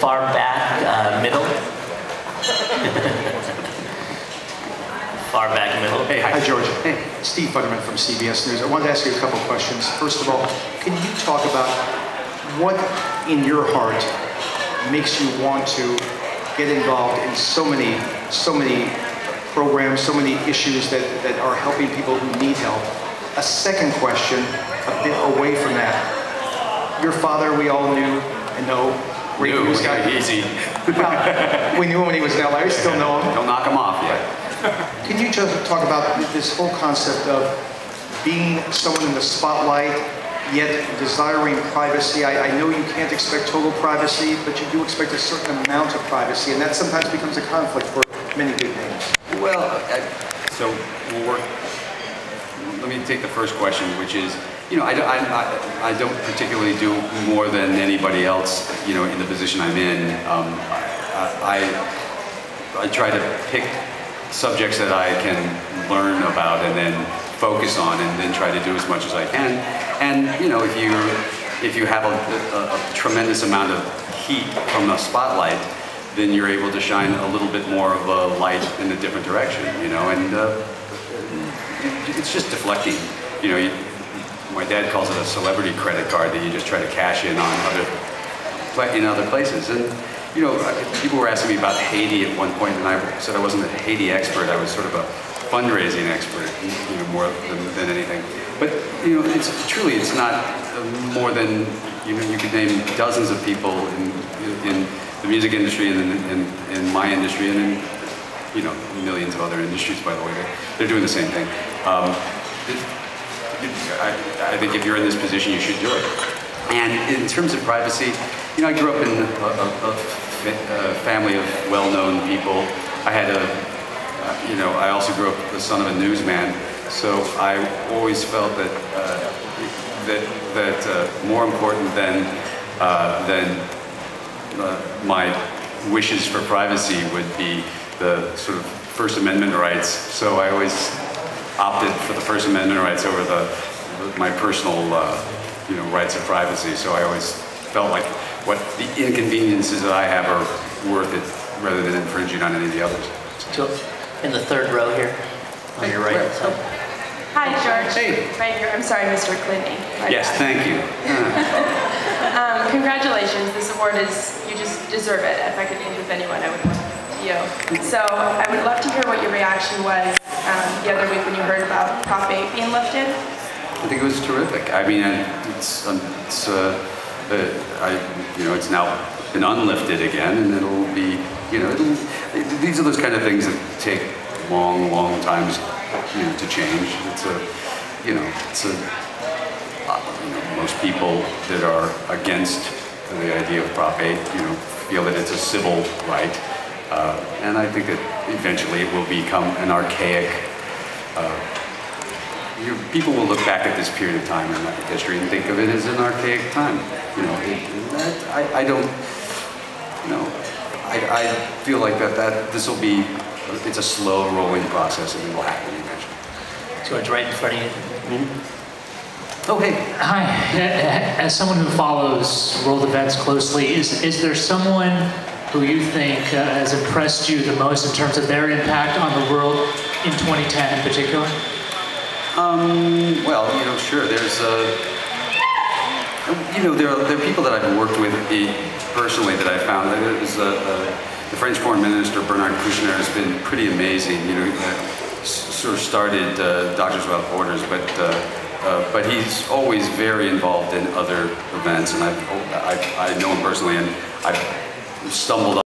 far back, middle. Far back middle. Hey, hi George. Hey, Steve Futterman from CBS News. I wanted to ask you a couple questions. First of all, can you talk about what in your heart makes you want to get involved in so many programs, so many issues that are helping people who need help? A second question, a bit away from that. Your father, we all knew and know. Easy. Well, we knew him when he was in LA. Still know him. Don't knock him off yet. Can you just talk about this whole concept of being someone in the spotlight, yet desiring privacy? I know you can't expect total privacy, but you do expect a certain amount of privacy, and that sometimes becomes a conflict for many big names. Well, so we'll work. Let me take the first question, which is, I don't particularly do more than anybody else, in the position I'm in. I try to pick subjects that I can learn about and then focus on, and then try to do as much as I can. And if you have a tremendous amount of heat from the spotlight, then you're able to shine a little bit more of a light in a different direction, and it's just deflecting. My dad calls it a celebrity credit card that you just try to cash in on other places. And people were asking me about Haiti at one point, and I said I wasn't a Haiti expert. I was sort of a fundraising expert, more than anything. But it's not more than you could name dozens of people in the music industry and in my industry and in millions of other industries. By the way, they're doing the same thing. I think if you're in this position, you should do it. And in terms of privacy, I grew up in a family of well-known people. I had I also grew up the son of a newsman, so I always felt that more important than my wishes for privacy would be the sort of First Amendment rights. So I always opted for the First Amendment rights over my personal rights of privacy. So I always felt like what the inconveniences that I have are worth it rather than infringing on any of the others. So, in the third row here, on your right side. Hi, George. Hey. Right here. I'm sorry, Mr. Clooney. Yes, thank you. Congratulations. This award you just deserve it. If I could end with anyone, I would want you. So I would love to hear what your reaction was the other week when you heard about Prop 8 being lifted. I think it was terrific. I mean, it's now been unlifted again, and it'll be, these are those kind of things that take long times, to change. Most people that are against the idea of Prop 8, feel that it's a civil right, and I think that eventually it will become an archaic. People will look back at this period of time in history and think of it as an archaic time. I don't. I feel like this will be. It's a slow rolling process, and it will happen eventually. George, right in front of you. Oh, hey. Hi. As someone who follows world events closely, is there someone who you think has impressed you the most in terms of their impact on the world in 2010 in particular? Well, sure. There's there are people that I've worked with personally that I found. There's the French Foreign Minister Bernard Kouchner has been pretty amazing. Sort of started Doctors Without Borders, but he's always very involved in other events, and I know him personally, and I've stumbled